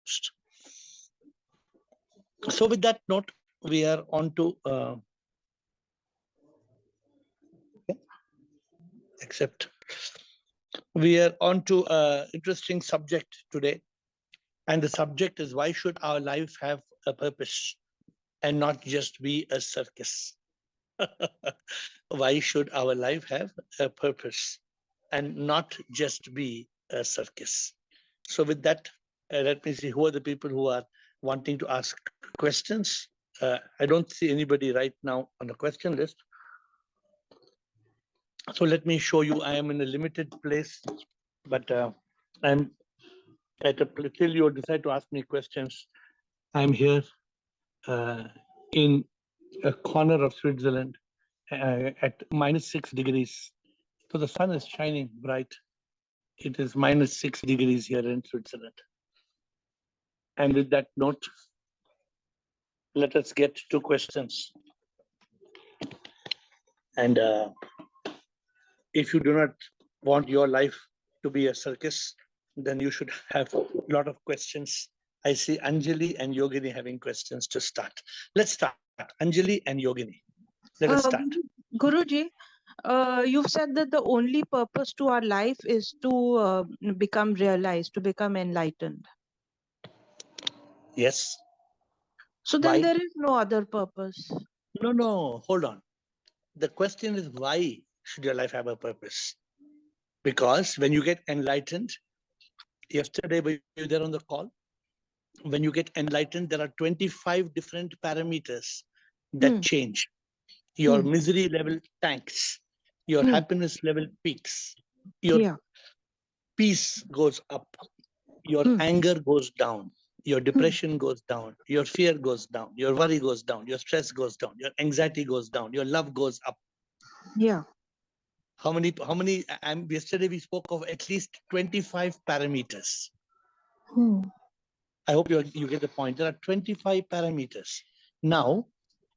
most. So with that note, we are on to we are on to an interesting subject today, and the subject is, why should our life have a purpose and not just be a circus? Why should our life have a purpose and not just be a circus? So with that, let me see who are the people who are wanting to ask questions. I don't see anybody right now on the question list. So let me show you, I am in a limited place, but I'm at a till you decide to ask me questions. I'm here in a corner of Switzerland at -6 degrees. So the sun is shining bright. It is -6 degrees here in Switzerland. And with that note, let us get to questions. And if you do not want your life to be a circus, then you should have a lot of questions. I see Anjali and Yogini having questions to start. Let's start. Anjali and Yogini. Let us start. Guruji, you've said that the only purpose to our life is to become realized, to become enlightened. Yes. So then there is no other purpose. No, hold on. The question is, why should your life have a purpose? Because when you get enlightened, yesterday were you there on the call? When you get enlightened, there are 25 different parameters that change. Your misery level tanks, your happiness level peaks, your peace goes up, your anger goes down, your depression goes down, your fear goes down, your worry goes down, your stress goes down, your anxiety goes down, your love goes up. Yeah. How many, yesterday we spoke of at least 25 parameters. I hope you get the point. There are 25 parameters. Now,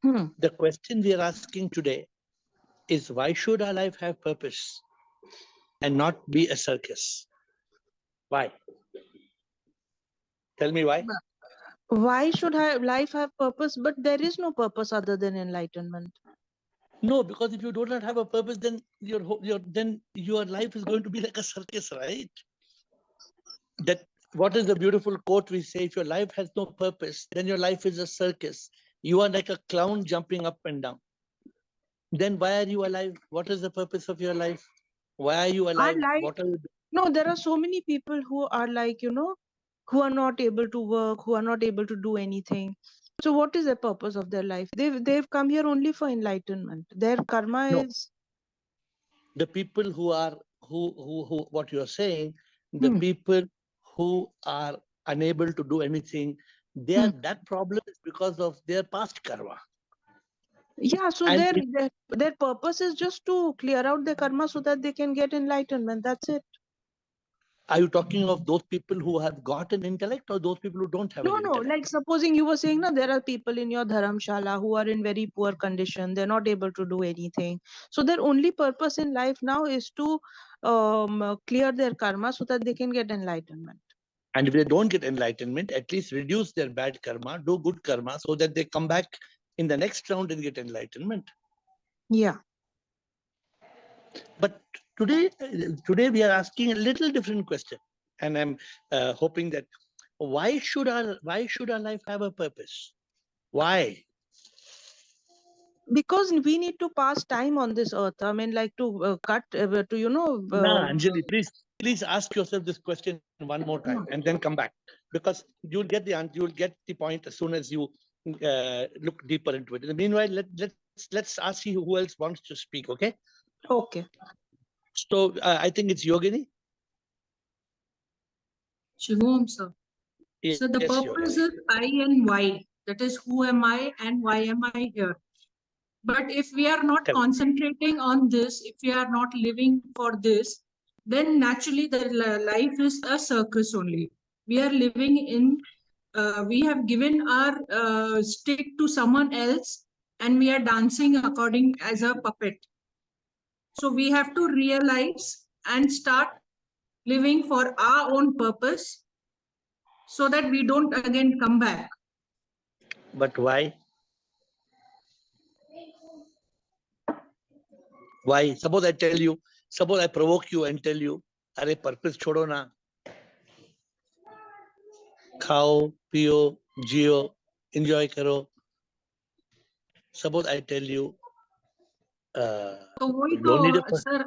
the question we are asking today is, why should our life have purpose and not be a circus? Why? Tell me why. Why should life have purpose? But there is no purpose other than enlightenment. No, because if you do not have a purpose, then your life is going to be like a circus, right? That what is the beautiful quote we say? If your life has no purpose, then your life is a circus. You are like a clown jumping up and down. Then why are you alive? What is the purpose of your life? Why are you alive? What are you doing? No, there are so many people who are like, who are not able to work, who are not able to do anything. So what is the purpose of their life? They've come here only for enlightenment. Their karma is... The people who are, what you're saying, the people who are unable to do anything, that problem is because of their past karma. Yeah, so their purpose is just to clear out their karma so that they can get enlightenment. That's it. Are you talking of those people who have got an intellect, or those people who don't have an intellect? No, like supposing you were saying, no, there are people in your dharamshala who are in very poor condition. They're not able to do anything. So their only purpose in life now is to clear their karma so that they can get enlightenment. And if they don't get enlightenment, at least reduce their bad karma, do good karma, so that they come back in the next round and get enlightenment. Yeah. But today we are asking a little different question, and I'm hoping that why should our life have a purpose? Why? Because we need to pass time on this earth. I mean, like to Anjali, please ask yourself this question one more time and then come back, because you'll get the answer. You'll get the point as soon as you look deeper into it. In the meanwhile, let's ask you who else wants to speak. Okay. Okay. So I think it's Yogini. Shivom, sir. Yes, so the purpose is I and why. That is, who am I and why am I here? But if we are not concentrating on this, if we are not living for this, then naturally the life is a circus only. We are living in, we have given our stick to someone else and we are dancing according as a puppet. So we have to realize and start living for our own purpose so that we don't again come back. But why? Why? Suppose I tell you, suppose I provoke you and tell you, अरे purpose छोड़ो ना, खाओ, पियो, जियो, enjoy करो. Suppose I tell you, तो वही don't need a तो sir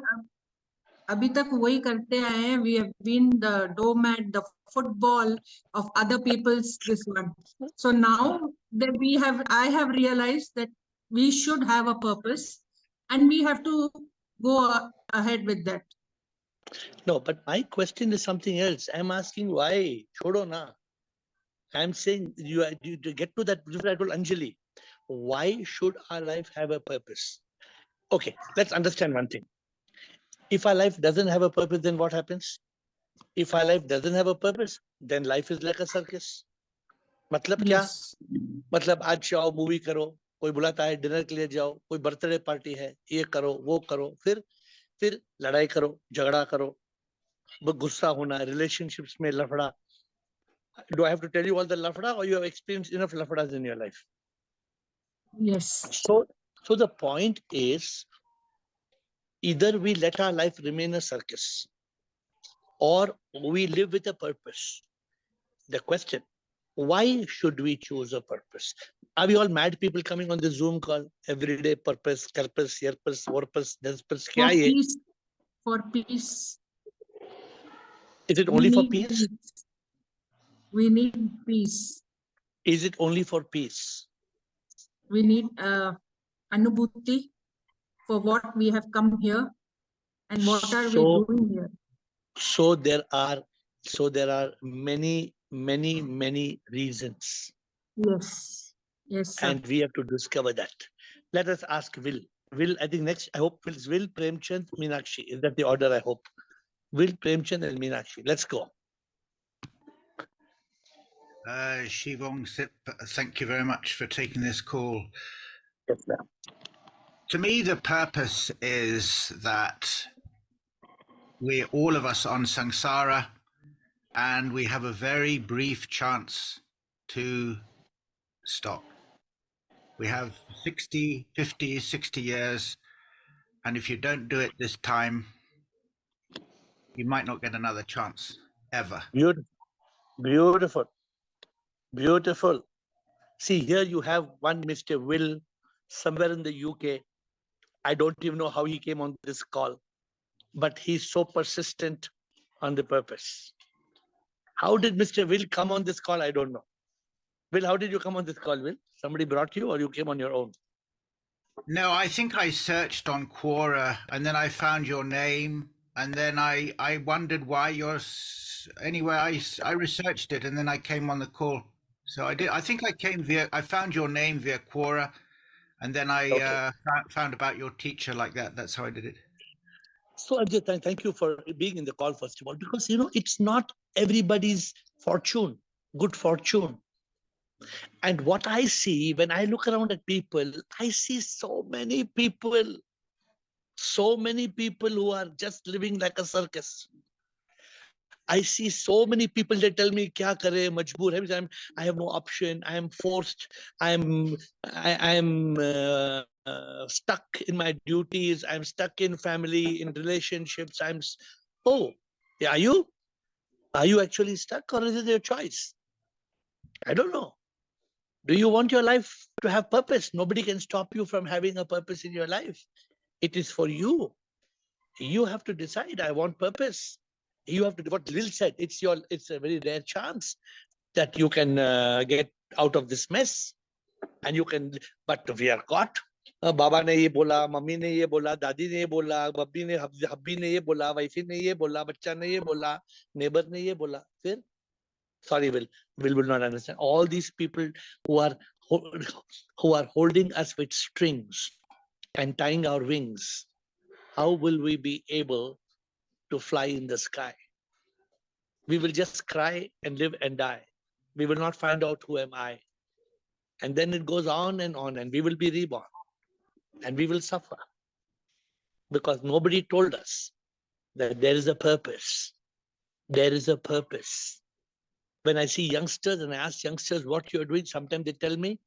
अभी तक वही करते आए हैं. We have been the doormat, the football of other people's this one. So now that I have realized that we should have a purpose and we have to go ahead with that. No, but my question is something else. I'm asking why? Chodo na. I'm saying you to get to that. I told Anjali, why should our life have a purpose? Okay, let's understand one thing. If our life doesn't have a purpose, then what happens? If our life doesn't have a purpose, then life is like a circus. मतलब क्या? मतलब आज जाओ movie करो, कोई बुलाता है dinner के लिए जाओ, कोई बर्थडे पार्टी है, ये करो वो करो, फिर लड़ाई करो, झगड़ा करो, गुस्सा होना, रिलेशनशिप्स में लफड़ा. Do I have to tell you all the lafda, or you have experienced enough lafdas in your life? Yes. So the point is, either we let our life remain a circus, or we live with a purpose. The question, why should we choose a purpose? Are we all mad people coming on the Zoom call every day? Purpose, purpose, purpose, purpose, purpose. For peace. For peace. Is it only for peace? We need peace. Is it only for peace? We need anubhuti for what we have come here and what are we doing here. So there are many reasons. Yes. Yes, sir. And we have to discover that. Let us ask Will. Will, I think next, I hope Will, Premchand, Meenakshi. Is that the order, I hope? Will, Premchand and Meenakshi. Let's go. Shivong Sip, thank you very much for taking this call. Yes, ma'am. To me, the purpose is that we're all of us on samsara and we have a very brief chance to stop. We have 60, 50, 60 years. And if you don't do it this time, you might not get another chance ever. Beautiful. Beautiful. See, here you have one Mr. Will somewhere in the UK. I don't even know how he came on this call, but he's so persistent on the purpose. How did Mr. Will come on this call? I don't know. Will, how did you come on this call, Will? Somebody brought you or you came on your own? No, I think I searched on Quora and then I found your name and then I wondered why you're... Anyway, I researched it and then I came on the call. So I did. I think I found your name via Quora and then I found about your teacher like that. That's how I did it. So Ajay, thank you for being in the call, first of all, because, you know, it's not everybody's fortune, good fortune. And what I see when I look around at people, I see so many people who are just living like a circus. I see so many people, they tell me, kya kare, majboor hai. I have no option. I am forced. I am stuck in my duties. I'm stuck in family, in relationships. Oh, are you? Are you actually stuck or is it your choice? I don't know. Do you want your life to have purpose? Nobody can stop you from having a purpose in your life. It is for you. You have to decide, I want purpose. You have to do what Lil said. It's a very rare chance that you can get out of this mess. And you can, but we are caught. Baba ne ye bola, mummy ne ye bola, dadi ne ye bola, babbi ne, hubby ne ye bola, wifey ne ye bola, bachcha ne ye bola, neighbor ne ye bola. Fir? Sorry, Will will not understand. All these people who are holding us with strings and tying our wings, how will we be able to fly in the sky? We will just cry and live and die. We will not find out who am I. And then it goes on and we will be reborn and we will suffer because nobody told us that there is a purpose. There is a purpose. When I see youngsters and I ask youngsters what you're doing, sometimes they tell me,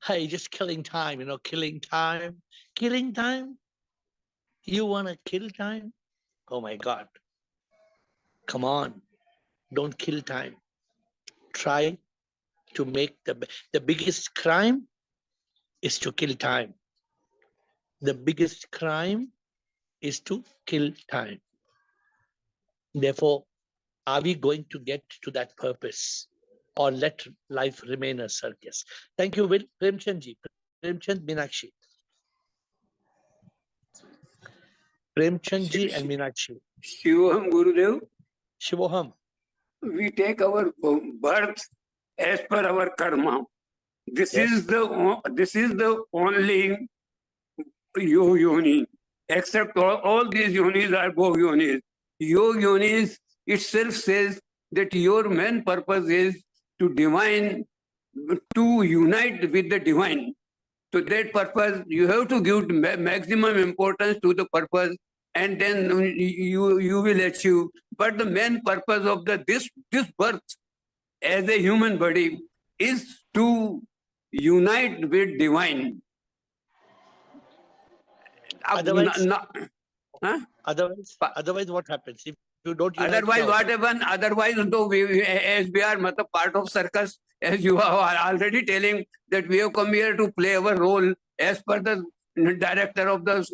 hey, just killing time, killing time. Killing time? You want to kill time? Oh my God. Come on. Don't kill time. Try to make the biggest crime is to kill time. The biggest crime is to kill time. Therefore, are we going to get to that purpose or let life remain a circus? Thank you, Will. Premchandji. Premchand, Meenakshi. Premchandji and Meenakshi. Shivoham Gurudev, Shivoham. we take our birth as per our karma. This Yes. is the only yoni. Except all these yonis are go yonis. Yonis itself says that your main purpose is to unite with the divine. To that purpose, you have to give maximum importance to the purpose, and then you will achieve. But the main purpose of this birth as a human body is to unite with divine. Otherwise, Huh? otherwise, what happens if you don't unite? Otherwise, what happens? Otherwise, though as we are part of circus, as you are already telling that we have come here to play our role as per the director of the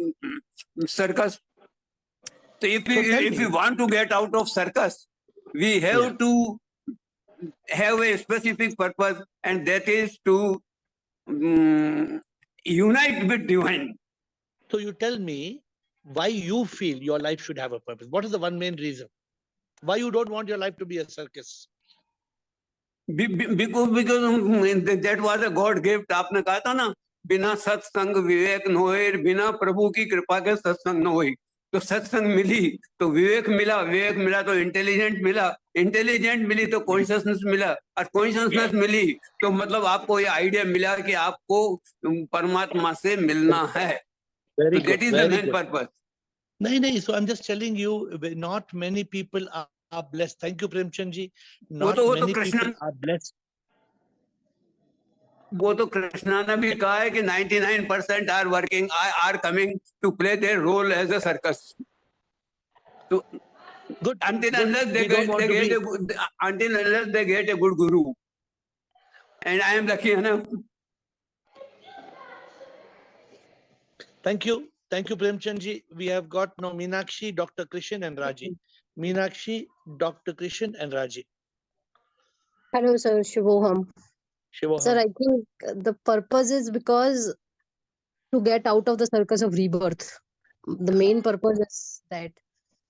circus. So if we want to get out of circus, we have to have a specific purpose, and that is to unite with divine. So you tell me why you feel your life should have a purpose. What is the one main reason? Why you don't want your life to be a circus? Because that was a God gift. आपने कहा था ना, बिना सत्संग विवेक न होए, बिना प्रभु की कृपा के सत्संग न होए. तो सत्संग मिली तो विवेक मिला तो इंटेलिजेंट मिली तो कॉन्शियसनेस मिला, और कॉन्शियसनेस मिली तो मतलब आपको ये आइडिया मिला कि आपको परमात्मा से मिलना है. Very so good. That is the main purpose. No. So I'm just telling you, not many people are blessed. Thank you, Premchandji. Not many people are blessed. वो तो कृष्णा ने भी कहा है कि 99% are working, are coming to play their role as a circus. So, Good. Until unless they get a good guru, and I am lucky enough. Thank you, Premchandji. We have got now Meenakshi, Dr. Krishan, and Raji. Meenakshi, Dr. Krishan, and Raji. Hello, sir. Shivoham. Sir, I think the purpose is because to get out of the circus of rebirth. The main purpose is that,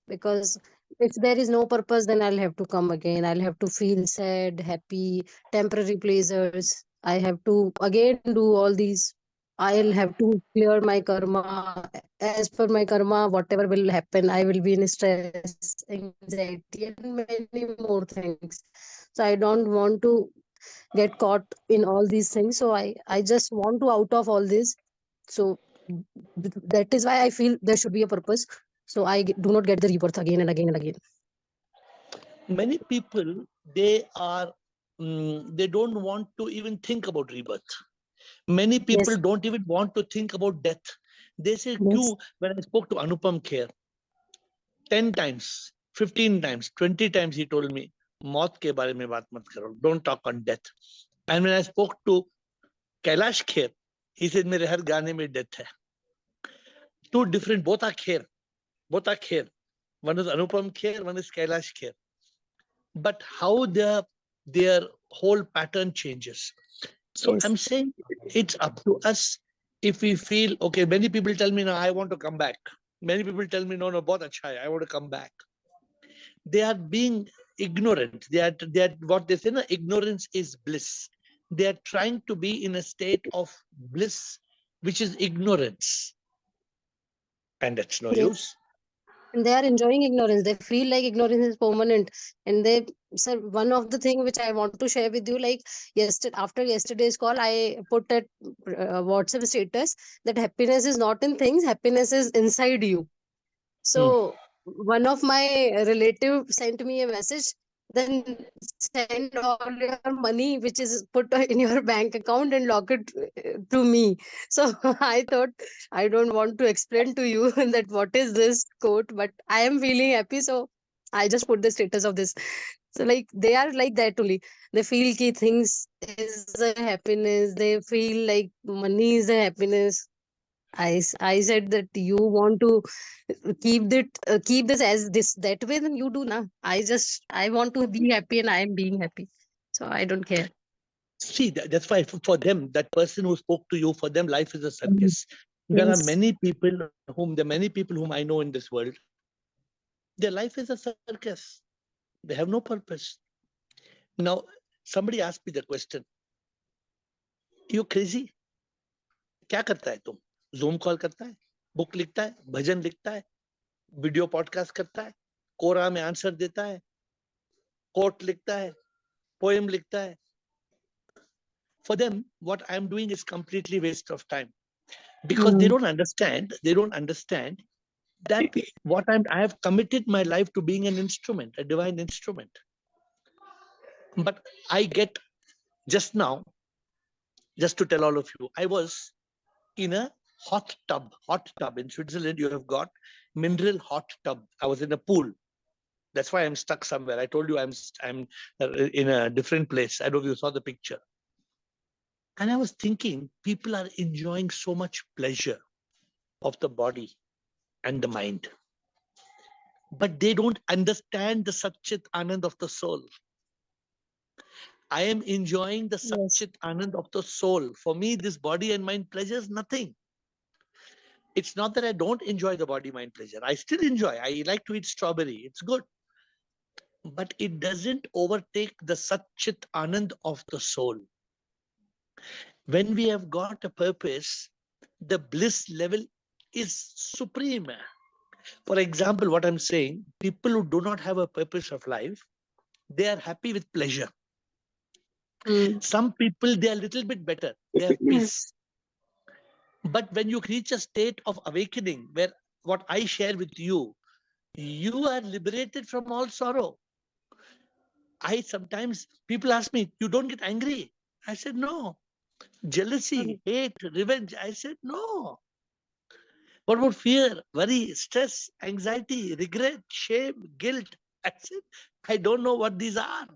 because if there is no purpose, then I'll have to come again. I'll have to feel sad, happy, temporary pleasures. I have to again do all these. I'll have to clear my karma. As per my karma, whatever will happen, I will be in stress, anxiety, and many more things. So I don't want to get caught in all these things. So I just want to out of all this. So that is why I feel there should be a purpose. So I do not get the rebirth again and again and again. Many people, they don't want to even think about rebirth. Many people don't even want to think about death. They say, when I spoke to Anupam Kher, 10 times, 15 times, 20 times, he told me, मौत के बारे में बात मत करो. Don't talk on death. And when I spoke to Kailash Kher, he said, मेरे हर गाने में death है. Two different, both are Kher. One is Anupam Kher, one is Kailash Kher. But how their whole pattern changes. So I'm saying it's up to us. If we feel, okay, many people tell me, no, I want to come back. Many people tell me, no, bahut acha hai, I want to come back. They are being ignorant. They are what they say, no, ignorance is bliss. They are trying to be in a state of bliss, which is ignorance. And that's no use. And they are enjoying ignorance. They feel like ignorance is permanent. And sir, one of the things which I want to share with you, like after yesterday's call, I put that WhatsApp status that happiness is not in things, happiness is inside you. So one of my relative sent me a message then send all your money which is put in your bank account and lock it to me. So I thought I don't want to explain to you that what is this quote, but I am feeling happy, so I just put the status of this. So like they are like that only. They feel key things is a happiness. They feel like money is a happiness. I said that you want to keep this as this that way, then you do na. I want to be happy and I am being happy, so I don't care. See, that's why for them, that person who spoke to you, for them, life is a circus. There are many people whom I know in this world. Their life is a circus. They have no purpose. Now, somebody asked me the question, you crazy? क्या करता है तुम? Zoom call करता है, book लिखता है, भजन लिखता है, वीडियो पॉडकास्ट करता है, कोरा में आंसर देता है, कोट लिखता है, पोएम लिखता है. For them, what I'm doing is completely waste of time, because they don't understand that I have committed my life to being an instrument, a divine instrument. But I get just now, just to tell all of you, I was in a hot tub in Switzerland. You have got mineral hot tub. I was in a pool. That's why I'm stuck somewhere. I told you I'm in a different place. I don't know if you saw the picture. And I was thinking, people are enjoying so much pleasure of the body and the mind, but they don't understand the Satchit Anand of the soul. I am enjoying the Satchit Anand of the soul. For me, this body and mind pleasure is nothing. It's not that I don't enjoy the body mind pleasure. I still enjoy. I like to eat strawberry. It's good. But it doesn't overtake the Satchit Anand of the soul. When we have got a purpose, the bliss level is supreme. For example, what I'm saying, people who do not have a purpose of life, they are happy with pleasure. Some people, they are a little bit better. They have peace. But when you reach a state of awakening, where what I share with you, you are liberated from all sorrow. Sometimes people ask me, you don't get angry? I said, no. Jealousy, hate, revenge. I said, no. What about fear, worry, stress, anxiety, regret, shame, guilt? I said, I don't know what these are.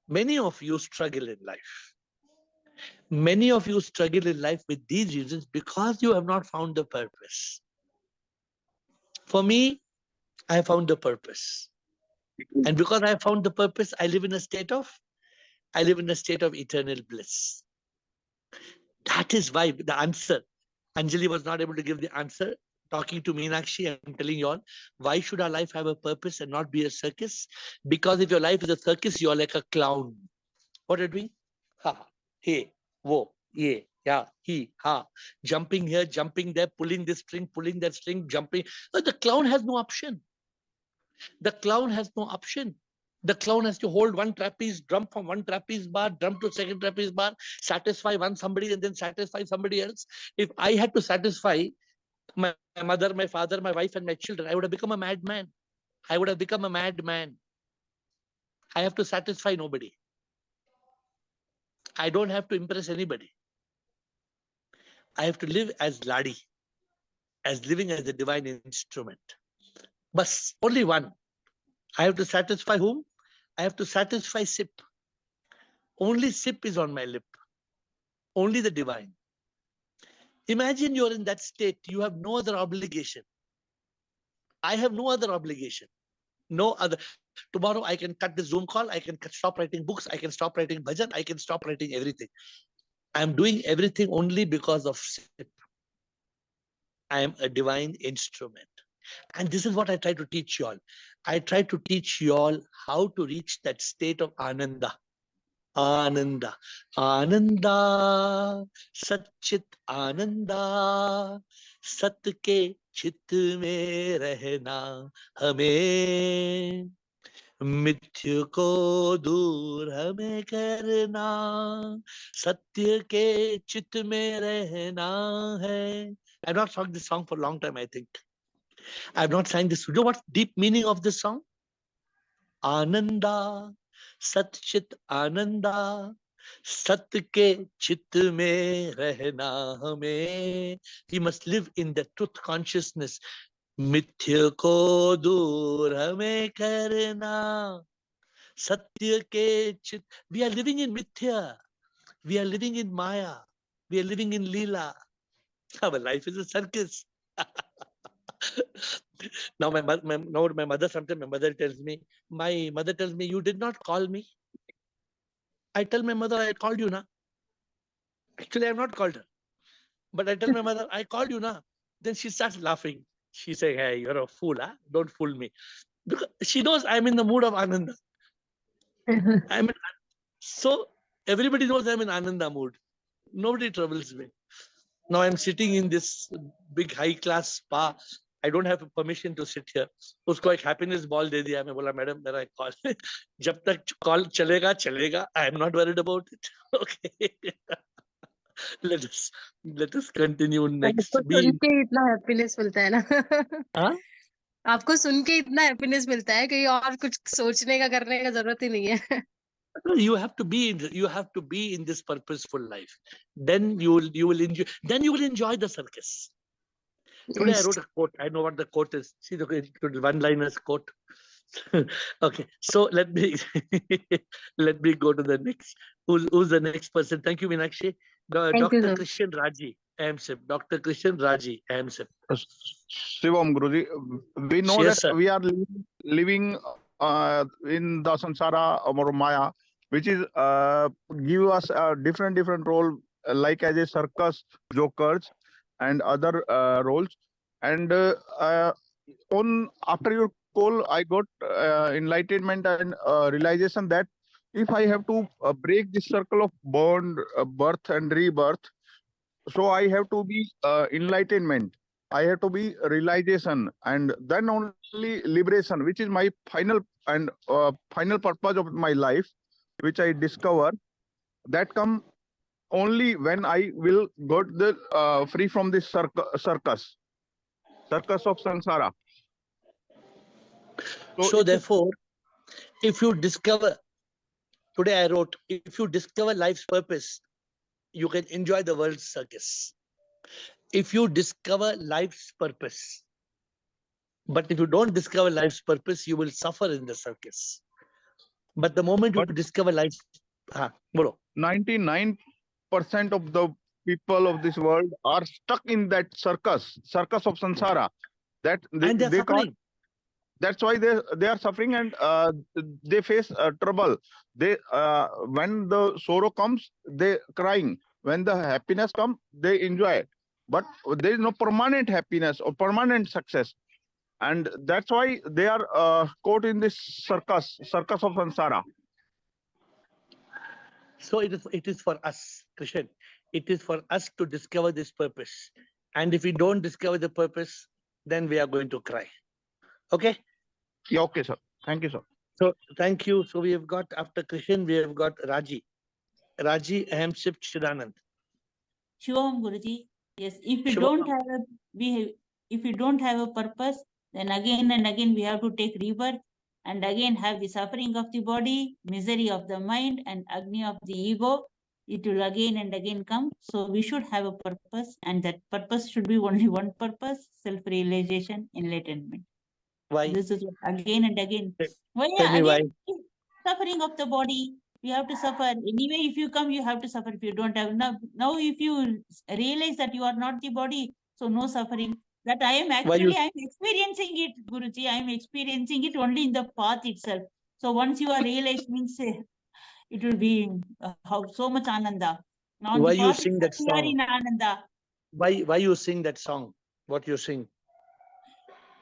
Many of you struggle in life. Many of you struggle in life with these reasons because you have not found the purpose. For me, I found the purpose. And because I found the purpose, I live in a state of eternal bliss. That is why the answer, Anjali was not able to give the answer. Talking to Meenakshi, I'm telling you all, why should our life have a purpose and not be a circus? Because if your life is a circus, you're like a clown. What are you doing? Ha, hey, wo, ye, yeah, he, ha. Jumping here, jumping there, pulling this string, pulling that string, jumping. But the clown has no option. The clown has no option. The clown has to hold one trapeze, jump from one trapeze bar, jump to second trapeze bar, satisfy somebody and then satisfy somebody else. If I had to satisfy my mother, my father, my wife and my children, I would have become a madman. I would have become a madman. I have to satisfy nobody. I don't have to impress anybody. I have to live as Ladi, as living as a divine instrument. But only one. I have to satisfy whom? I have to satisfy Sip. Only Sip is on my lip. Only the divine. Imagine you're in that state. You have no other obligation. I have no other obligation. No other. Tomorrow I can cut the Zoom call. I can stop writing books. I can stop writing bhajan. I can stop writing everything. I'm doing everything only because of Sip. I am a divine instrument. And this is what I try to teach you all. I try to teach you all how to reach that state of Ananda. Ananda. Ananda. Satchit Ananda. Sat ke chit mein rehna hame. मिथ्य को दूर हमें करना, सत्य के चित में रहना है. I've not sung this song for a long time, I think. I've not sang this. You know what's deep meaning of this song? Ananda, Sat Chit Ananda, Sat ke chit mein rehna hame. We must live in the truth consciousness. Mithya ko dur hame karna. Satya ke chit. We are living in Mithya. We are living in Maya. We are living in Leela. Our life is a circus. Now my mother sometimes my mother tells me, you did not call me. I tell my mother, I called you, na. Actually, I have not called her. But I tell my mother, I called you, na. Then she starts laughing. She say, hey, you're a fool, huh? Don't fool me. Because she knows I'm in the mood of Ananda. So everybody knows I'm in Ananda mood. Nobody troubles me. Now I'm sitting in this big high class spa. I don't have permission to sit here. उसको एक happiness ball दे दिया. मैं बोला madam मेरा call जब तक call चलेगा चलेगा. I am not worried about it. Okay. let us continue next. आपको सुन के इतना हैप्पीनेस मिलता है ना. हाँ? आपको सुन के इतना हैप्पीनेस मिलता है कि और कुछ सोचने का करने का जरूरत ही नहीं है. You have to be in this purposeful life. Then you will enjoy the circus. Today I wrote a quote. I know what the quote is. See the one-liners quote. Okay, so let me go to the next. Who's the next person? Thank you, Meenakshi. Dr. Christian Raji, AMSIP. Dr. Christian Raji, AMSIP. Shivam Guruji, we know Yes, that sir. we are living in the samsara or Maya, which is give us a different role, like as a circus, jokers, and other roles. And after your call, I got enlightenment and realization that if I have to break this circle of birth and rebirth, so I have to be enlightenment. I have to be realization, and then only liberation, which is my final purpose of my life, which I discover that come only when I will got the free from this circus of samsara. So therefore, if you discover, today I wrote, if you discover life's purpose, you can enjoy the world's circus. If you discover life's purpose, but if you don't discover life's purpose, you will suffer in the circus. But the moment you discover life's, 99% of the people of this world are stuck in that circus of samsara. That and they're suffering. That's why they are suffering, and they face trouble. They when the sorrow comes, they crying. When the happiness comes, they enjoy it. But there is no permanent happiness or permanent success, and that's why they are caught in this circus of samsara. So it is for us, Krishan. It is for us to discover this purpose. And if we don't discover the purpose, then we are going to cry. Okay? Yeah, okay, sir. Thank you, sir. So thank you. So we have got, after Krishan, we have got Raji. Raji, AMSIP, Chidanand. Shivam Guruji. Yes, if we don't have a purpose, then again and again we have to take rebirth and again have the suffering of the body, misery of the mind, and agni of the ego. It will again and again come. So we should have a purpose, and that purpose should be only one purpose: self-realization, enlightenment. Why? This is again and again. Why? Suffering of the body. We have to suffer. Anyway, if you come, you have to suffer. If you don't have now, if you realize that you are not the body, so no suffering. That I am actually, I am experiencing it, Guruji. I am experiencing it only in the path itself. So once you are realized, means it will be so much ananda. Now why you sing that song? In ananda. Why you sing that song? What you sing?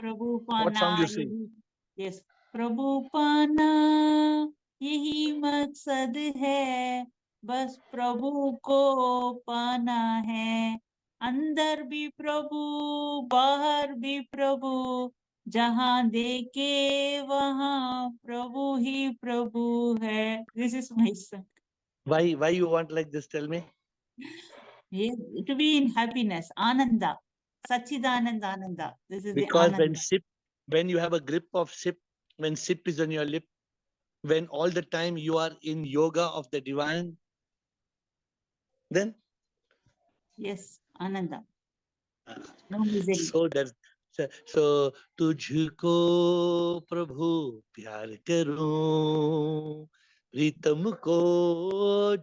Prabhu Pana. What song you sing? Yes, Prabhu Pana. यही मकसद है, बस प्रभु को पाना है. अंदर भी प्रभु, बाहर भी प्रभु, जहाँ देखे वहाँ प्रभु ही प्रभु है. This is my song. Why you want like this? Tell me. Yeah, to be in happiness, ananda, Sachidananda Ananda. This is because the ananda. when you have a grip of sip, when sip is on your lip, when all the time you are in yoga of the divine, then? Yes, Ananda. Ah. No misery. So तुझको प्रभु प्यार करूं, प्रीतम को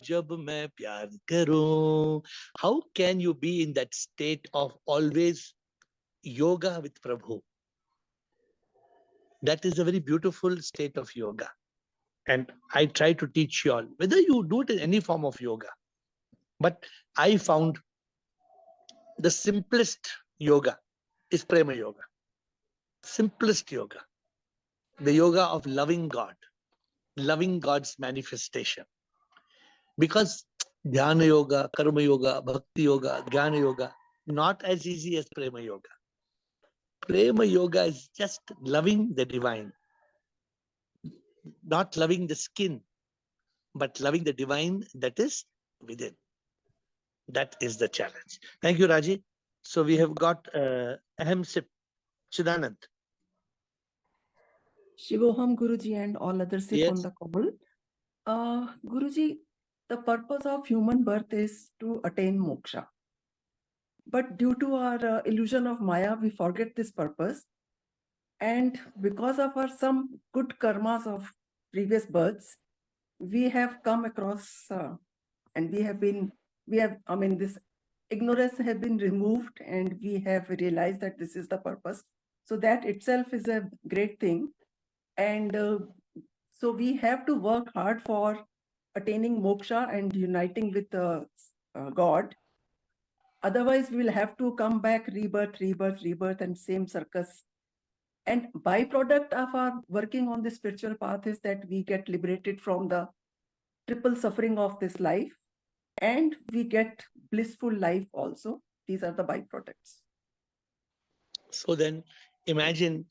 जब मैं प्यार करूं. How can you be in that state of always yoga with Prabhu? That is a very beautiful state of yoga. And I try to teach you all, whether you do it in any form of yoga. But I found the simplest yoga is Prema Yoga. Simplest yoga. The yoga of loving God, loving God's manifestation. Because Dhyana Yoga, Karma Yoga, Bhakti Yoga, Jnana Yoga, not as easy as Prema Yoga. Prema Yoga is just loving the divine. Not loving the skin, but loving the divine that is within. That is the challenge. Thank you, Raji. So we have got Aham Sip, Chidanand. Shivoham Guruji and all others Yes. on the call. Guruji, the purpose of human birth is to attain moksha. But due to our illusion of Maya, we forget this purpose. And because of our some good karmas of previous births, we have come across and this ignorance has been removed and we have realized that this is the purpose. So that itself is a great thing. And so we have to work hard for attaining moksha and uniting with God. Otherwise, we will have to come back, rebirth, and same circus. And byproduct of our working on the spiritual path is that we get liberated from the triple suffering of this life and we get blissful life also. These are the byproducts. So then imagine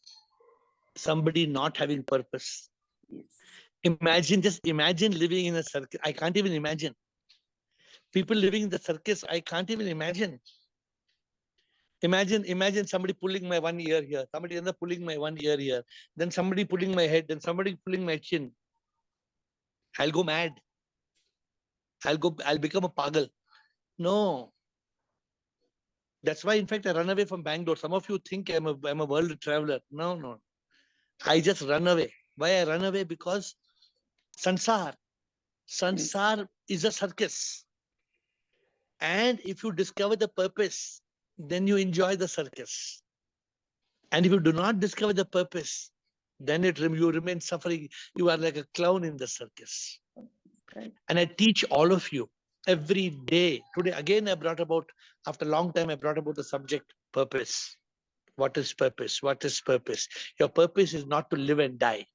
somebody not having purpose. Yes. Just imagine living in a circus. I can't even imagine. People living in the circus, I can't even imagine. Imagine somebody pulling my one ear here, somebody another pulling my one ear here, then somebody pulling my head, then somebody pulling my chin. I'll go mad. I'll become a pagal. No. That's why, in fact, I run away from Bangalore. Some of you think I'm a world traveler. No. I just run away. Why I run away? Because Sansar is a circus. And if you discover the purpose, then you enjoy the circus. And if you do not discover the purpose, then you remain suffering. You are like a clown in the circus. Right. And I teach all of you every day. Today, again, after a long time, I brought about the subject purpose. What is purpose? What is purpose? Your purpose is not to live and die.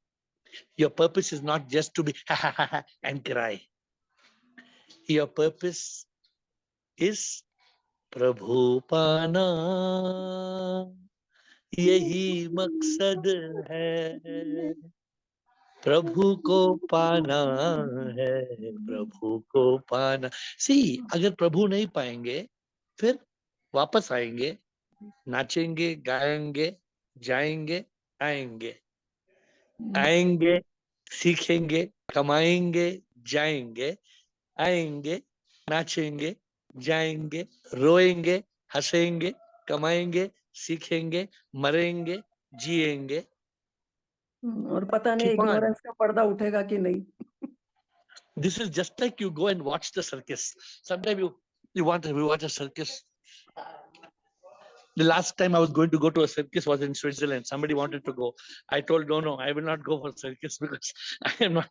Your purpose is not just to be and cry. Your purpose is Prabhu Pana. यही मकसद है, प्रभु को पाना है, प्रभु को पाना. See, अगर प्रभु नहीं पाएंगे, फिर वापस आएंगे, नाचेंगे, गाएंगे, जाएंगे, आएंगे, सीखेंगे, कमाएंगे, जाएंगे, आएंगे, नाचेंगे, जाएंगे, रोएंगे, हंसेंगे, कमाएंगे, सीखेंगे, मरेंगे, जिएंगे. और पता नहीं ignorance का पर्दा उठेगा कि नहीं. This is just like you go and watch the circus. Sometimes you want to watch a circus. The last time I was going to go to a circus was in Switzerland. Somebody wanted to go. I told no, I will not go for circus because I am not.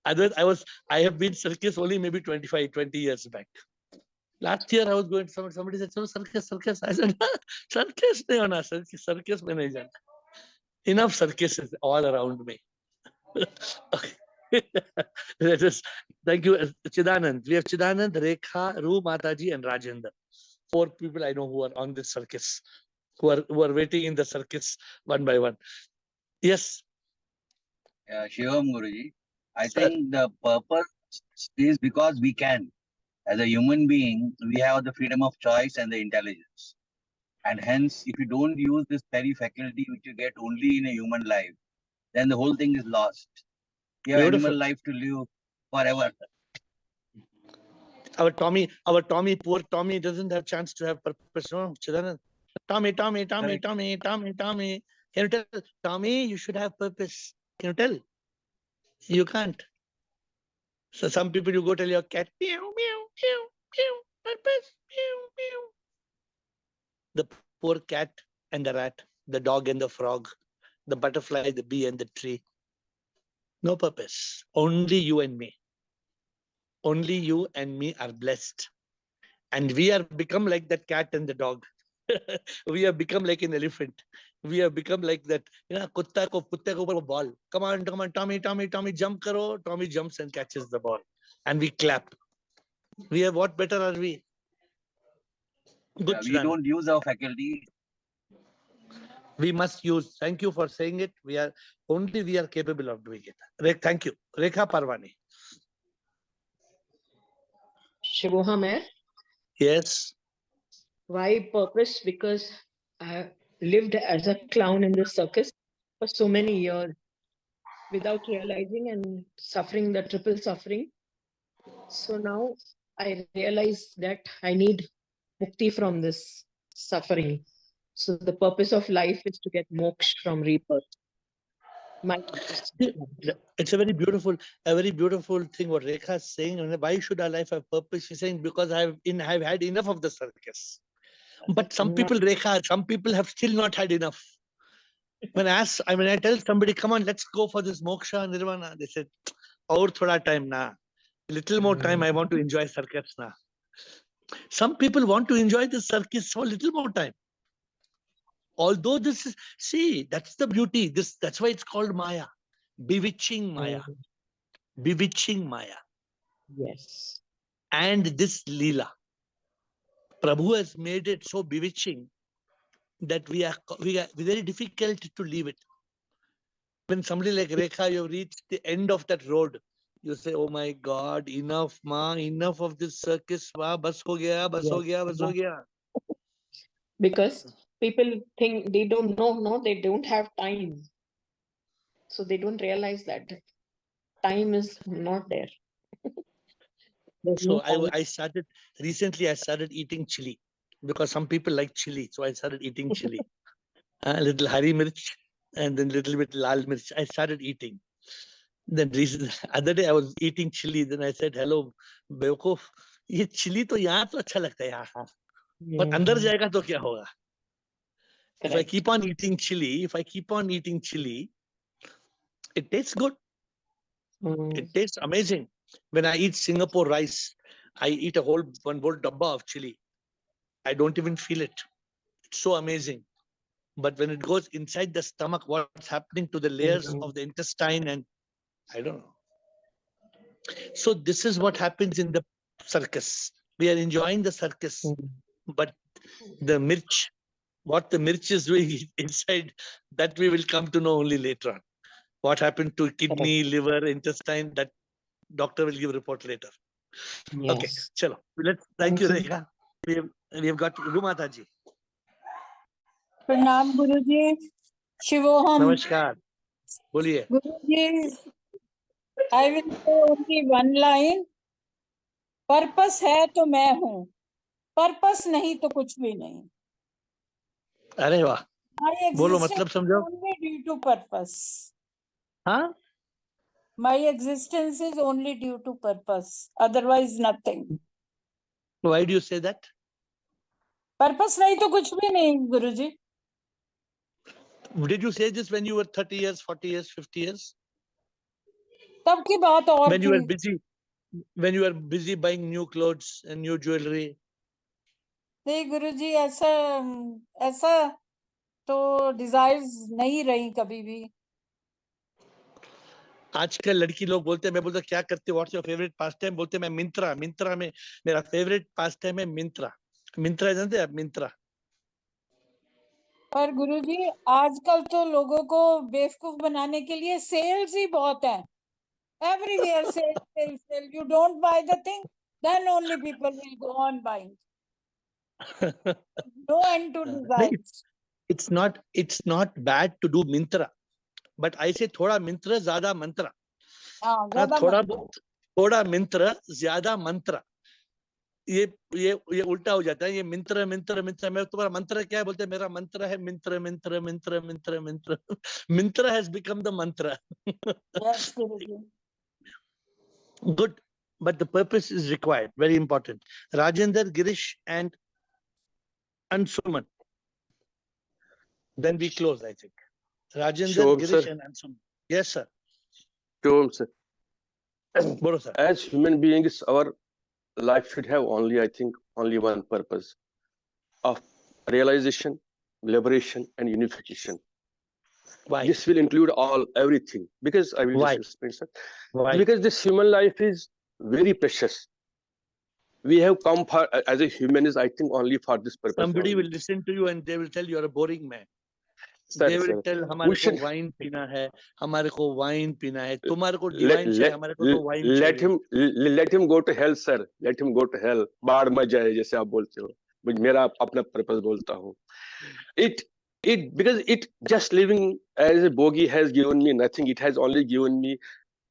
Otherwise, I have been circus only maybe 20 years back. Last year I was going. Somebody said, "So circus." I said, "Circus nahi hona, circus mein nahi jana." Enough circuses all around me. Thank you, Chidanand. We have Chidanand, Rekha, Ru, Mataji, and Rajendra. 4 people I know who are on this circus, who are waiting in the circus one by one. Yes. Shivam Guruji, I think the purpose is because we can. As a human being, we have the freedom of choice and the intelligence. And hence, if you don't use this very faculty which you get only in a human life, then the whole thing is lost. You have Beautiful. animal life to live forever. Our Tommy, poor Tommy doesn't have chance to have purpose. No, Chidanand. Tommy. Can you tell Tommy you should have purpose? Can you tell? You can't. So some people you go tell your cat, meow, meow, meow, meow, purpose, meow, meow. The poor cat and the rat, the dog and the frog, the butterfly, the bee and the tree. No purpose. Only you and me. Only you and me are blessed. And we are become like that cat and the dog. We have become like an elephant. We have become like that. You know, kutte ko ball. Come on, Tommy, jump karo. Tommy jumps and catches the ball. And we clap. We are what better are we? Good. We don't use our faculty. We must use. Thank you for saying it. We are capable of doing it. Thank you. Rekha Parvani. Shivoham AiR. Yes. Why purpose? Because I lived as a clown in the circus for so many years without realizing and suffering the triple suffering. So now I realize that I need mukti from this suffering. So the purpose of life is to get moksha from rebirth. It's a very beautiful thing what Rekha is saying. Why should our life have purpose? She's saying because I've had enough of the circus. But some people, Rekha, some people have still not had enough. When I tell somebody, come on, let's go for this moksha nirvana, they said, aur thoda time na. Little more time, I want to enjoy circus na. Some people want to enjoy the circus for little more time. Although this is, see, that's the beauty. That's why it's called Maya. Bewitching Maya. Bewitching Maya. Yes. And this Leela. Prabhu has made it so bewitching that we are very difficult to leave it. When somebody like Rekha, you have reached the end of that road, you say, oh my God, enough, ma, enough of this circus, ma, bas ho gaya, bas ho gaya, bas ho gaya. Because people think they don't know, no, they don't have time. So they don't realize that time is not there. So I started eating chili because some people like chili. So I started eating chili. A little hari mirch and then little bit lal mirch. I started eating. Then other day I was eating chili. Then I said, hello, Bewkoof, ये chili तो यहाँ तो अच्छा लगता है यहाँ. But अंदर जाएगा तो क्या होगा? If I keep on eating chili, it tastes good. It tastes amazing. When I eat Singapore rice, I eat one whole dabba of chili. I don't even feel it. It's so amazing. But when it goes inside the stomach, what's happening to the layers of the intestine, and I don't know. So this is what happens in the circus. We are enjoying the circus, but the mirch, what the mirch is doing inside, that we will come to know only later on. What happened to kidney, liver, intestine, that doctor will give a report later. Yes. Okay, chalo. Thank you, Rekha. We have got Rumataji. Pranam Guruji. Shivoham. Namaskar. Boliye. Guruji, I will say only one line. Purpose है तो मैं हूँ. Purpose नहीं तो कुछ भी नहीं. अरे वाह. बोलो मतलब समझो. Only due to purpose. हाँ? My existence is only due to purpose. Otherwise, nothing. Why do you say that? Purpose नहीं तो कुछ भी नहीं, Guruji. Did you say this when you were 30 years, 40 years, 50 years? तब की बात और when you were busy buying new clothes and new jewelry. नहीं गुरुजी, ऐसा तो desires नहीं रही कभी भी. आजकल लड़की लोग बोलते हैं, मैं बोलता क्या करते हो, what's your favourite pass time, बोलते मैं मिंत्रा में मेरा फेवरेट पास टाइम है मिंत्रा जानते हैं आप? मिंत्रा. पर गुरुजी आजकल तो लोगों को बेवकूफ बनाने के लिए सेल्स ही बहुत है. Everywhere sale. You don't buy the thing, then only people will go on buying. No end to desires. It's not bad to do mintra, but I say thoda mintra zyada mantra. हाँ, ज्यादा थोड़ा मिंत्र ज्यादा मंत्र, ये उल्टा हो जाता है। ये मिंत्र मिंत्र मिंत्र, मैं तुम्हारा मंत्र क्या है बोलते, मेरा मंत्र है Myntra Myntra Myntra Myntra Myntra. Myntra has become the मंत्र। Yes, Guruji. Good, but the purpose is required, very important. Rajendra, Girish and Ansuman, then we close, I think. Rajendra, Sure, Girish sir. and Ansuman. Yes, sir. Sure, sir. Bolo, sir. As human beings, our life should have only, I think, only one purpose of realization, liberation, and unification. Why? This will include everything, because I will Why? just explain, sir. Why? Because this human life is very precious. We have come for, as a human, is I think only for this purpose. Somebody only. will listen to you and they will tell you are a boring man. Sir, They will sir. tell We हमारे को should wine पीना है, हमारे को wine पीना है, तुम्हारे को डिवाइन चाहिए, हमारे को तो वाइन let चाहिए। let him go to hell, sir. Let him go to hell. बाढ़ में जाए, जैसे आप बोलते हो। मेरा अपना पर्पस बोलता हूँ। Because it just living as a bogie has given me nothing. It has only given me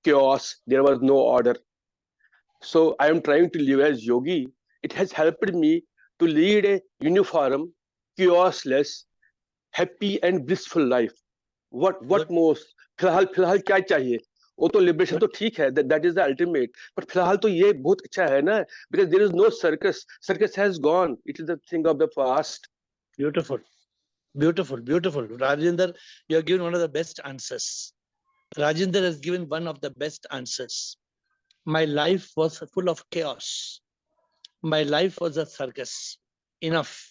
chaos. There was no order. So I am trying to live as yogi. It has helped me to lead a uniform, chaosless, happy and blissful life. What most? फिलहाल क्या चाहिए? वो तो liberation तो ठीक है, that is the ultimate. But फिलहाल तो ये बहुत अच्छा है ना, because there is no circus. Circus has gone. It is the thing of the past. Beautiful, beautiful, beautiful. Rajendra, you have given one of the best answers. Rajendra has given one of the best answers. My life was full of chaos. My life was a circus. Enough.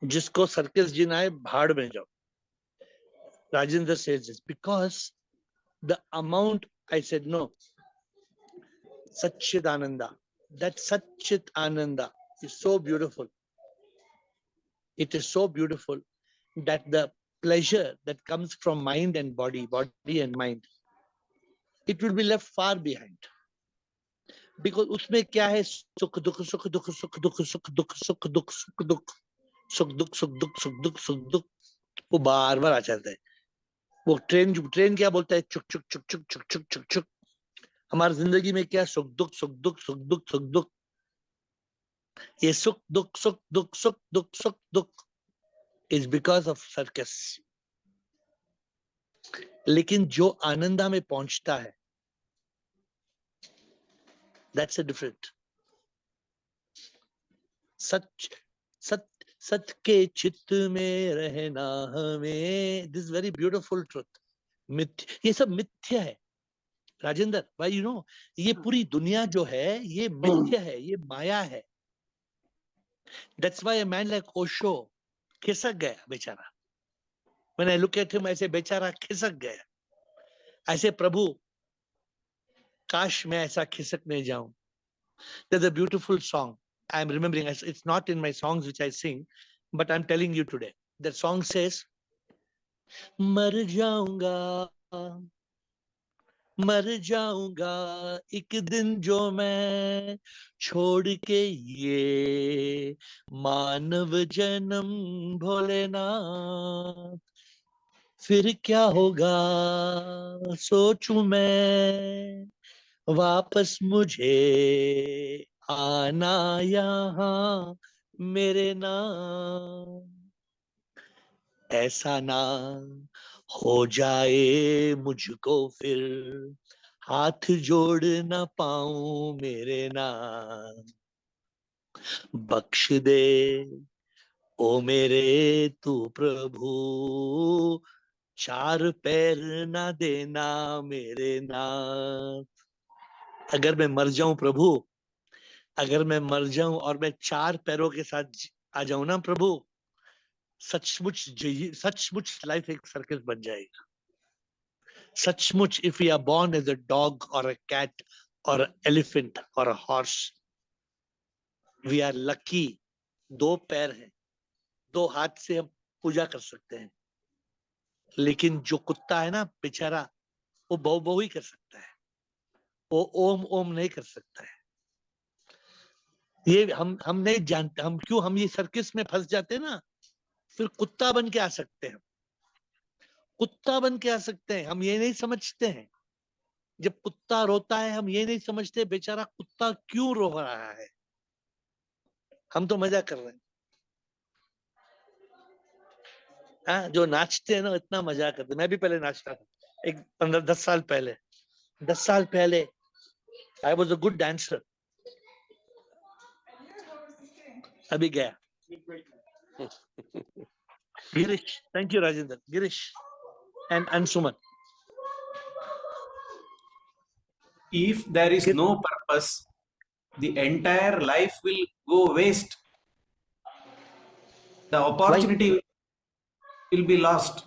जिसको circus जीना है, भाड़ में जाओ. Rajendra says this because the amount, I said no. Satchit Ananda. That Satchit Ananda is so beautiful. It is so beautiful that the pleasure that comes from mind and body and mind, it will be left far behind. Because उसमें क्या है, सुख दुख सुख दुख सुख दुख सुख दुख सुख दुख सुख दुख सुख दुख सुख दुख सुख दुख सुख दुख, वो बार बार आ जाता है. वो ट्रेन क्या बोलता है, चुक चुक चुक चुक चुक चुक चुक चुक. हमारी जिंदगी में क्या, सुख दुख सुख दुख सुख दुख सुख दुख. ये सुख दुख सुख दुख सुख दुख सुख दुख is because of circus. लेकिन जो आनंदा में पहुंचता है, that's a different. सत के चित्त में रहना हमें, this very beautiful truth. ये सब मिथ्या है राजेंद्र भाई, you know, ये पूरी दुनिया जो है ये मिथ्या है, ये माया है. That's why a man like Osho खिसक गया बेचारा. When I look at him, I say बेचारा खिसक गया. I say प्रभु काश मैं ऐसा खिसकने जाऊं. There's a beautiful song. I'm remembering, it's not in my songs which I sing, but I'm telling you today. That song says, मर जाऊंगा एक दिन जो मैं छोड़ के ये मानव जन्म भोलेनाथ, फिर क्या होगा सोचूं मैं, वापस मुझे आना यहाँ मेरे नाम. ऐसा ना हो जाए मुझको फिर हाथ जोड़ ना पाऊं मेरे नाम. बख्श दे ओ मेरे तू प्रभु, चार पैर ना देना मेरे नाम. अगर मैं मर जाऊं प्रभु, अगर मैं मर जाऊं और मैं चार पैरों के साथ आ जाऊं ना प्रभु, सचमुच लाइफ एक सर्कस बन जाएगा. सचमुच, if we are born as a dog or a cat or an elephant or a horse, we are lucky. दो पैर हैं, दो हाथ से हम पूजा कर सकते हैं. लेकिन जो कुत्ता है ना बेचारा, वो बहु ही कर सकता है, वो ओम ओम नहीं कर सकता है. ये हम नहीं जानते, हम क्यों हम ये सर्कस में फंस जाते हैं ना. फिर कुत्ता बन के आ सकते हैं, कुत्ता बन के आ सकते हैं, हम ये नहीं समझते हैं. जब कुत्ता रोता है हम ये नहीं समझते बेचारा कुत्ता क्यों रो रहा है, हम तो मजा कर रहे हैं। हाँ, जो नाचते हैं ना इतना मजा करते। मैं भी पहले नाचता था, एक 15-10 साल पहले। 10 साल पहले I was a good dancer. अभी गया। Girish, thank you Rajendra, Girish and Ansuman. If there is no purpose, the entire life will go waste. The opportunity will be lost.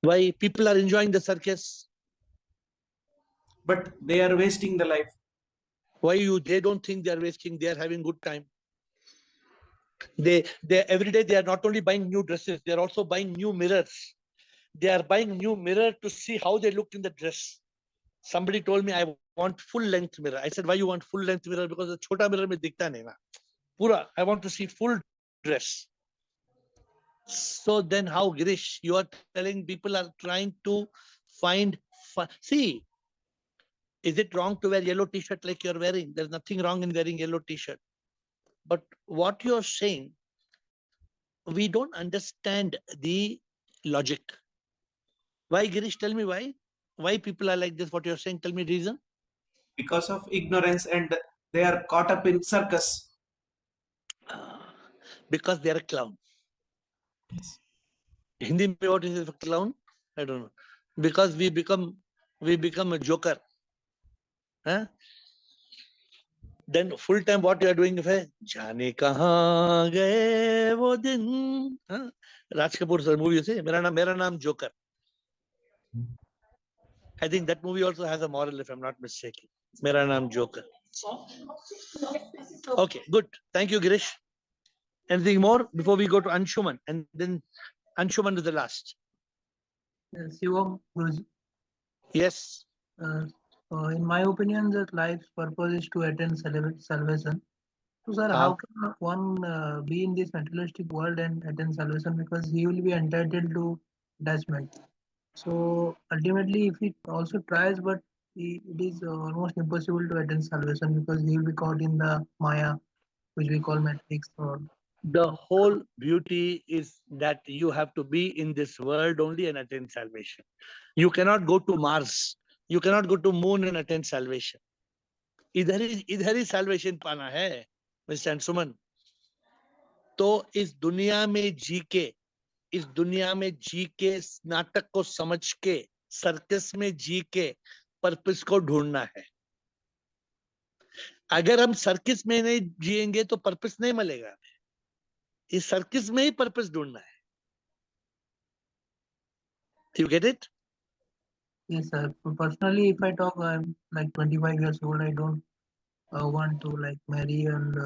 Why? People are enjoying the circus. But they are wasting the life. Why they don't think they are wasting, they are having good time. They every day they are not only buying new dresses, they are also buying new mirrors. They are buying new mirror to see how they look in the dress. Somebody told me I want full length mirror. I said, why you want full length mirror? Because the chota mirror mein dikhta nahi na. Pura, I want to see full dress. So then how, Girish, you are telling people are trying to find fun. See, is it wrong to wear yellow t-shirt like you're wearing? There's nothing wrong in wearing yellow t-shirt. But what you're saying, we don't understand the logic. Why, Girish? Tell me why. Why people are like this? What you're saying? Tell me reason. Because of ignorance, and they are caught up in circus. Because they are a clown. Yes. Hindi mein what is a clown? I don't know. Because we become a joker. Huh? Then full time what you are doing है जाने कहाँ गए वो दिन. Raj Kapoor sir movie से मेरा नाम Joker. I think that movie also has a moral, if I'm not mistaken. मेरा नाम Joker. Okay, good. Thank you, Girish. Anything more before we go to Anshuman? And then Anshuman is the last. Shivam, yes. In my opinion, that life's purpose is to attain salvation. So, sir, how can one be in this materialistic world and attain salvation? Because he will be entitled to attachment. So, ultimately, if he also tries, but it is almost impossible to attain salvation because he will be caught in the Maya, which we call matrix. Or the whole beauty is that you have to be in this world only and attain salvation. You cannot go to Mars. You cannot go to moon and attain salvation. इधर ही salvation पाना है, Mr. Ansuman. तो इस दुनिया में जी के नाटक को समझ के सर्कस में जी के पर्पस को ढूंढना है. अगर हम सर्कस में नहीं जिएंगे तो पर्पस नहीं मिलेगा. इस सर्कस में ही पर्पस ढूंढना है. You get it? Yes, sir. Personally, if I talk, I'm like 25 years old. I don't want to like marry and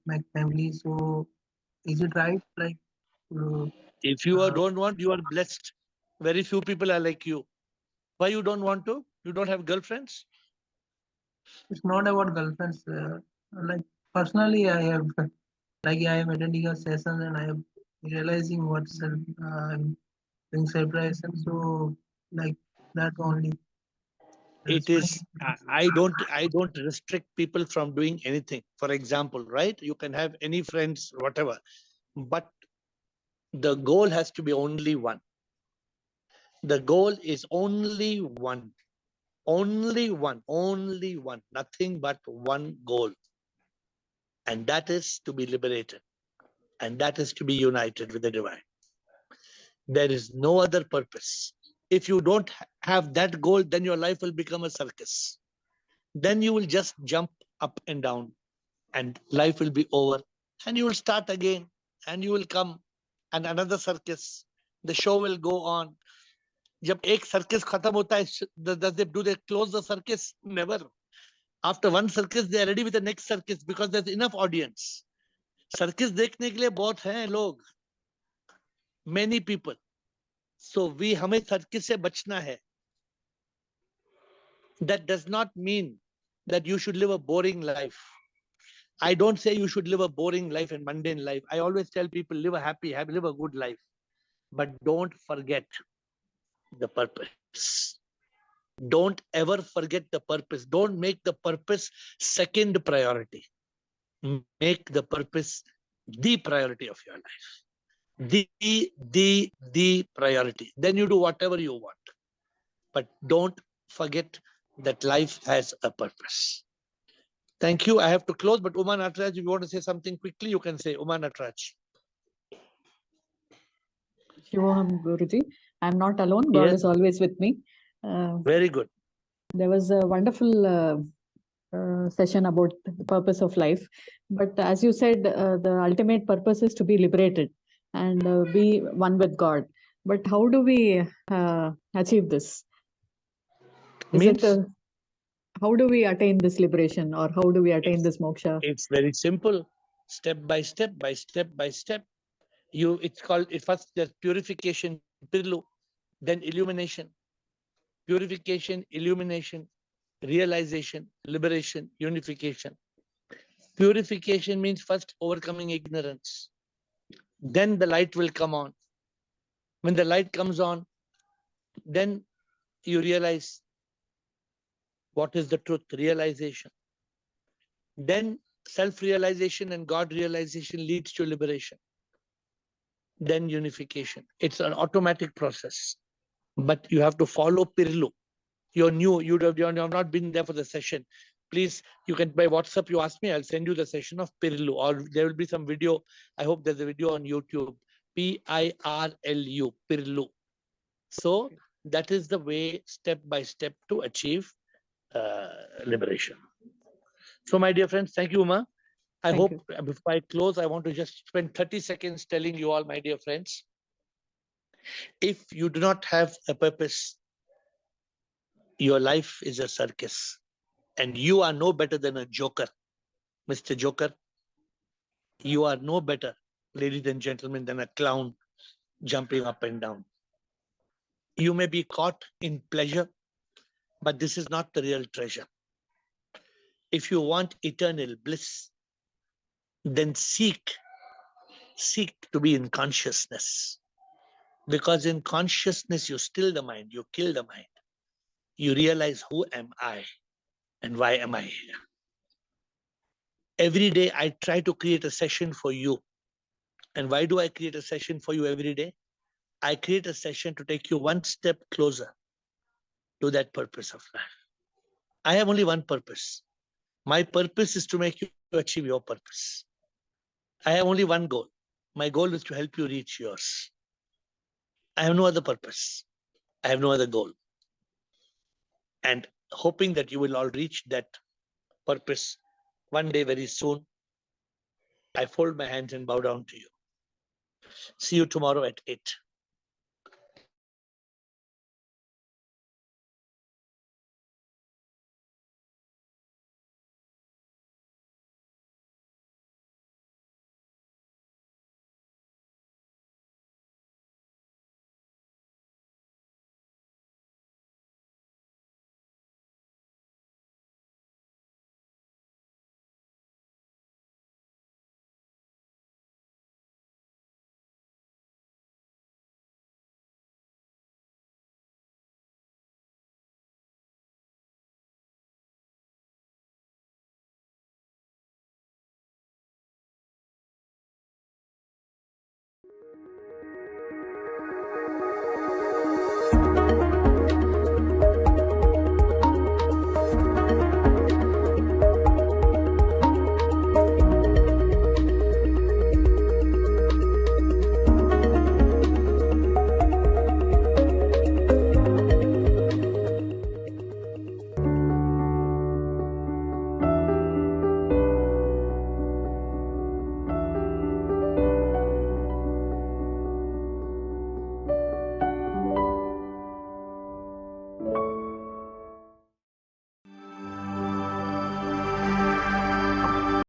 make family. So, is it right? Like, if you don't want, you are blessed. Very few people are like you. Why you don't want to? You don't have girlfriends? It's not about girlfriends. Like personally, I have like I am attending a session and I am realizing what's I'm doing separation. So like that only. It is. I don't restrict people from doing anything. For example, right? You can have any friends, whatever, but the goal has to be only one. The goal is only one. Only one, nothing but one goal. And that is to be liberated. And that is to be united with the divine. There is no other purpose. If you don't have that goal, then your life will become a circus. Then you will just jump up and down and life will be over. And you will start again and you will come and another circus. The show will go on. जब एक circus खत्म होता है, do they close the circus? Never. After one circus, they are ready with the next circus because there's enough audience. Circus देखने के लिए बहुत हैं लोग. Many people. So हमें circus से बचना है. That does not mean that you should live a boring life. I don't say you should live a boring life and mundane life. I always tell people live a happy, live a good life. But don't forget the purpose. Don't ever forget the purpose. Don't make the purpose second priority. Make the purpose the priority of your life. The priority. Then you do whatever you want. But don't forget that life has a purpose. Thank you. I have to close, but Uma Nataraj, if you want to say something quickly, you can say. Uma Nataraj. Shivoham Guruji, I'm not alone. God is always with me. Very good. There was a wonderful session about the purpose of life. But as you said, the ultimate purpose is to be liberated and be one with God. But how do we achieve this? How do we attain this liberation, or how do we attain this moksha? It's very simple. Step by step, by step by step. It's called, first there's purification, pirlu, then illumination. Purification, illumination, realization, liberation, unification. Purification means first overcoming ignorance. Then the light will come on. When the light comes on, then you realize what is the truth, realization. Then self-realization and God realization leads to liberation. Then unification. It's an automatic process. But you have to follow Pirlu. You're new, you have not been there for the session. Please, you can by WhatsApp, you ask me, I'll send you the session of Pirlu, or there will be some video. I hope there's a video on YouTube. Pirlu, Pirlu. So that is the way, step by step, to achieve liberation. So my dear friends, thank you, Uma. I hope before I close, I want to just spend 30 seconds telling you all, my dear friends, if you do not have a purpose, your life is a circus, and you are no better than a joker. Mr. Joker, you are no better, ladies and gentlemen, than a clown jumping up and down. You may be caught in pleasure, but this is not the real treasure. If you want eternal bliss, then seek to be in consciousness. Because in consciousness, you still the mind, you kill the mind. You realize, who am I and why am I here? Every day, I try to create a session for you. And why do I create a session for you every day? I create a session to take you one step closer to that purpose of life. I have only one purpose. My purpose is to make you achieve your purpose. I have only one goal. My goal is to help you reach yours. I have no other purpose. I have no other goal. And hoping that you will all reach that purpose one day very soon, I fold my hands and bow down to you. See you tomorrow at 8.